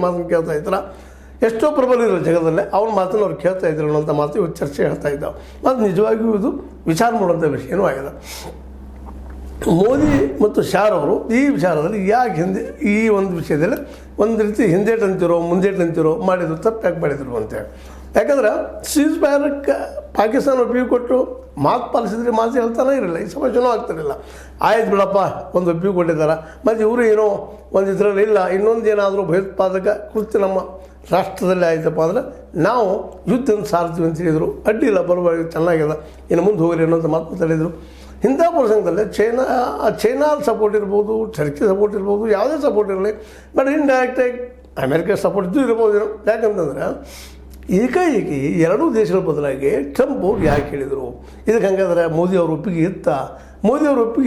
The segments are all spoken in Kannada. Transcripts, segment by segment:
ಮಾತನ್ನು ಕೇಳ್ತಾ ಇದ್ರ ಎಷ್ಟೋ ಪ್ರಬಲರು ಜಗತ್ತಲ್ಲೇ ಅವ್ರ ಮಾತನ್ನು ಅವ್ರು ಕೇಳ್ತಾ ಇದ್ರು ಅನ್ನೋಂಥ ಮಾತು ಇವತ್ತು ಚರ್ಚೆ ಹೇಳ್ತಾ ಇದ್ದಾವೆ. ಮತ್ತು ನಿಜವಾಗಿಯೂ ಇದು ವಿಚಾರ ಮಾಡುವಂಥ ವಿಷಯನೂ ಆಗಿದೆ. ಮೋದಿ ಮತ್ತು ಶಾರ್ ಅವರು ಈ ವಿಚಾರದಲ್ಲಿ ಯಾಕೆ ಹಿಂದೆ ಈ ಒಂದು ವಿಷಯದಲ್ಲಿ ಒಂದು ರೀತಿ ಹಿಂದೇಟಂತಿರೋ ಮುಂದೇಟಂತಿರೋ ಮಾಡಿದ್ರು, ತಪ್ಪು ಯಾಕೆ ಮಾಡಿದ್ರು ಅಂತೇಳಿ. ಯಾಕಂದ್ರೆ ಸೀಸ್ ಫೈರ್ಕ್ಕೆ ಪಾಕಿಸ್ತಾನ ಒಪ್ಪಿಗೆ ಕೊಟ್ಟು ಮಾತು ಪಾಲಿಸಿದ್ರೆ ಮಾತು ಹೇಳ್ತಾನೆ ಇರಲಿಲ್ಲ, ಈ ಸಮಸ್ಯೆನೂ ಆಗ್ತಿರಲಿಲ್ಲ. ಆಯ್ತು ಬಿಡಪ್ಪ, ಒಂದು ಒಪ್ಪಿಗೆ ಕೊಟ್ಟಿದ್ದಾರೆ, ಮತ್ತು ಇವರು ಏನೋ ಒಂದು ಇದರಲ್ಲಿ ಇಲ್ಲ, ಇನ್ನೊಂದು ಏನಾದರೂ ಭಯೋತ್ಪಾದಕ ಕೃತ್ಯ ನಮ್ಮ ರಾಷ್ಟ್ರದಲ್ಲಿ ಆಯ್ತಪ್ಪ ಅಂದರೆ ನಾವು ಯುದ್ಧ ಸಾರ್ತೀವಿ ಅಂತ ಹೇಳಿದರು. ಅಡ್ಡಿಲ್ಲ, ಬರುವಾಗ ಚೆನ್ನಾಗಿದೆ, ಇನ್ನು ಮುಂದೆ ಹೋಗ್ರಿ ಅನ್ನೋಂಥ ಮಾತು ತಡೆದರು. ಇಂಥ ಪ್ರಸಂಗದಲ್ಲಿ ಚೈನಾ ಸಪೋರ್ಟ್ ಇರ್ಬೋದು, ಟರ್ಕಿ ಸಪೋರ್ಟ್ ಇರ್ಬೋದು, ಯಾವುದೇ ಸಪೋರ್ಟ್ ಇರಲಿ, ಬಟ್ ಇಂಡೈರೆಕ್ಟಾಗಿ ಅಮೇರಿಕಾ ಸಪೋರ್ಟ್ ಇದ್ದು ಇರ್ಬೋದು. ಯಾಕಂತಂದ್ರೆ ಏಕಾಏಕಿ ಎರಡೂ ದೇಶಗಳ ಬದಲಾಗಿ ಟ್ರಂಪ್ ಅವ್ರು ಯಾಕೆ ಹೇಳಿದರು ಇದಕ್ಕೆ? ಹಂಗಾದ್ರೆ ಮೋದಿ ಅವ್ರ ಒಪ್ಪಿಗೆ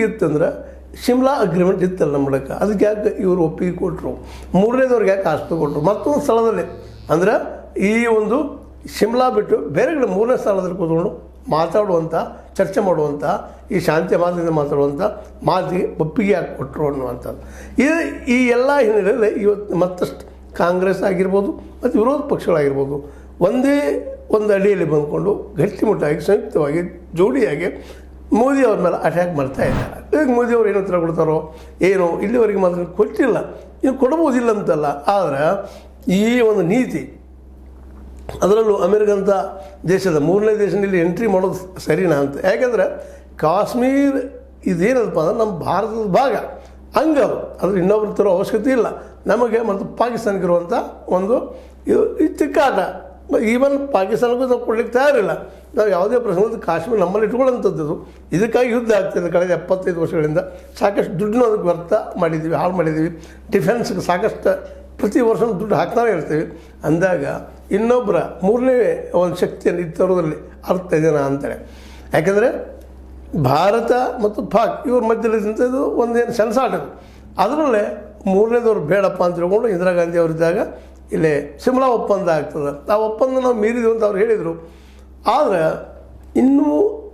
ಇತ್ತಂದ್ರೆ ಶಿಮ್ಲಾ ಅಗ್ರಿಮೆಂಟ್ ಇತ್ತಲ್ಲ ನಮ್ಮ ಬಳಿಕ, ಅದಕ್ಕೆ ಯಾಕೆ ಇವರು ಒಪ್ಪಿಗೆ ಕೊಟ್ಟರು? ಮೂರನೇದವ್ರಿಗೆ ಯಾಕೆ ಆಸ್ತಿ ಕೊಟ್ಟರು? ಮತ್ತೊಂದು ಸ್ಥಳದಲ್ಲಿ ಅಂದರೆ ಈ ಒಂದು ಶಿಮ್ಲಾ ಬಿಟ್ಟು ಬೇರೆ ಕಡೆ ಮೂರನೇ ಸ್ಥಳದಲ್ಲಿ ಕೂತ್ಕೊಂಡು ಮಾತಾಡುವಂಥ, ಚರ್ಚೆ ಮಾಡುವಂಥ, ಈ ಶಾಂತಿ ಮಾತಿನಿಂದ ಮಾತಾಡುವಂಥ ಮಾತಿಗೆ ಒಪ್ಪಿಗೆ ಯಾಕೆ ಕೊಟ್ಟರು ಅನ್ನುವಂಥದ್ದು. ಈ ಎಲ್ಲ ಹಿನ್ನೆಲೆಯಲ್ಲಿ ಇವತ್ತು ಮತ್ತಷ್ಟು ಕಾಂಗ್ರೆಸ್ ಆಗಿರ್ಬೋದು ಮತ್ತು ವಿರೋಧ ಪಕ್ಷಗಳಾಗಿರ್ಬೋದು ಒಂದೇ ಒಂದು ಅಡಿಯಲ್ಲಿ ಬಂದ್ಕೊಂಡು ಗಟ್ಟಿಮುಟ್ಟಾಗಿ ಸಂಯುಕ್ತವಾಗಿ ಜೋಡಿಯಾಗಿ ಮೋದಿ ಅವ್ರ ಮೇಲೆ ಅಟ್ಯಾಕ್ ಮಾಡ್ತಾ ಇದ್ದಾರೆ. ಈಗ ಮೋದಿ ಅವ್ರು ಏನು ಉತ್ತರ ಕೊಡ್ತಾರೋ ಏನೋ, ಇಲ್ಲಿವರೆಗೆ ಮಾತ್ರ ಕೊಟ್ಟಿಲ್ಲ, ಇನ್ನು ಕೊಡ್ಬೋದಿಲ್ಲ ಅಂತಲ್ಲ. ಆದರೆ ಈ ಒಂದು ನೀತಿ, ಅದರಲ್ಲೂ ಅಮೇರಿಕಂಥ ದೇಶದ ಮೂರನೇ ದೇಶದಲ್ಲಿ ಎಂಟ್ರಿ ಮಾಡೋದು ಸರಿನಾ ಅಂತ. ಯಾಕೆಂದರೆ ಕಾಶ್ಮೀರ ಇದೇನಪ್ಪ ಅಂದ್ರೆ ನಮ್ಮ ಭಾರತದ ಭಾಗ, ಹಂಗದು, ಅದ್ರ ಇನ್ನೊಬ್ರು ತರೋ ಅವಶ್ಯಕತೆ ಇಲ್ಲ ನಮಗೆ. ಮತ್ತು ಪಾಕಿಸ್ತಾನಕ್ಕಿರುವಂಥ ಒಂದು ಈ ತಿಕ್ಕಾಟ, ಈವನ್ ಪಾಕಿಸ್ತಾನಕ್ಕೂ ನಾವು ಕೊಡ್ಲಿಕ್ಕೆ ತಯಾರಿಲ್ಲ. ನಾವು ಯಾವುದೇ ಪ್ರಸಂಗದ ಕಾಶ್ಮೀರ ನಮ್ಮಲ್ಲಿ ಇಟ್ಕೊಳ್ಳೋಂಥದ್ದು. ಇದಕ್ಕಾಗಿ ಯುದ್ಧ ಆಗ್ತಿದೆ ಕಳೆದ 75 ವರ್ಷಗಳಿಂದ. ಸಾಕಷ್ಟು ದುಡ್ಡನ್ನು ಅದಕ್ಕೆ ವ್ಯರ್ಥ ಮಾಡಿದ್ದೀವಿ, ಹಾಳು ಮಾಡಿದ್ದೀವಿ. ಡಿಫೆನ್ಸ್ಗೆ ಸಾಕಷ್ಟು ಪ್ರತಿ ವರ್ಷ ದುಡ್ಡು ಹಾಕ್ತಾನೆ ಇರ್ತೀವಿ. ಅಂದಾಗ ಇನ್ನೊಬ್ಬರ ಮೂರನೇ ಒಂದು ಶಕ್ತಿಯನ್ನು ಇದು ತರೋದ್ರಲ್ಲಿ ಅರ್ಥ ಇದೆನಾ ಅಂತೇಳಿ. ಯಾಕೆಂದರೆ ಭಾರತ ಮತ್ತು ಪಾಕ್ ಇವ್ರ ಮಧ್ಯದಲ್ಲಿದ್ದಂಥದ್ದು ಒಂದೇನು ಸೆಣಸಾಟ, ಅದರಲ್ಲೇ ಮೂರನೇದವ್ರು ಬೇಡಪ್ಪ ಅಂತ ಹೇಳ್ಕೊಂಡು ಇಂದಿರಾ ಗಾಂಧಿ ಅವರಿದ್ದಾಗ ಇಲ್ಲೇ ಶಿಮ್ಲಾ ಒಪ್ಪಂದ ಆಗ್ತದೆ. ಆ ಒಪ್ಪಂದ ನಾವು ಮೀರಿದ್ವಿ ಅಂತ ಅವ್ರು ಹೇಳಿದರು. ಆದರೆ ಇನ್ನೂ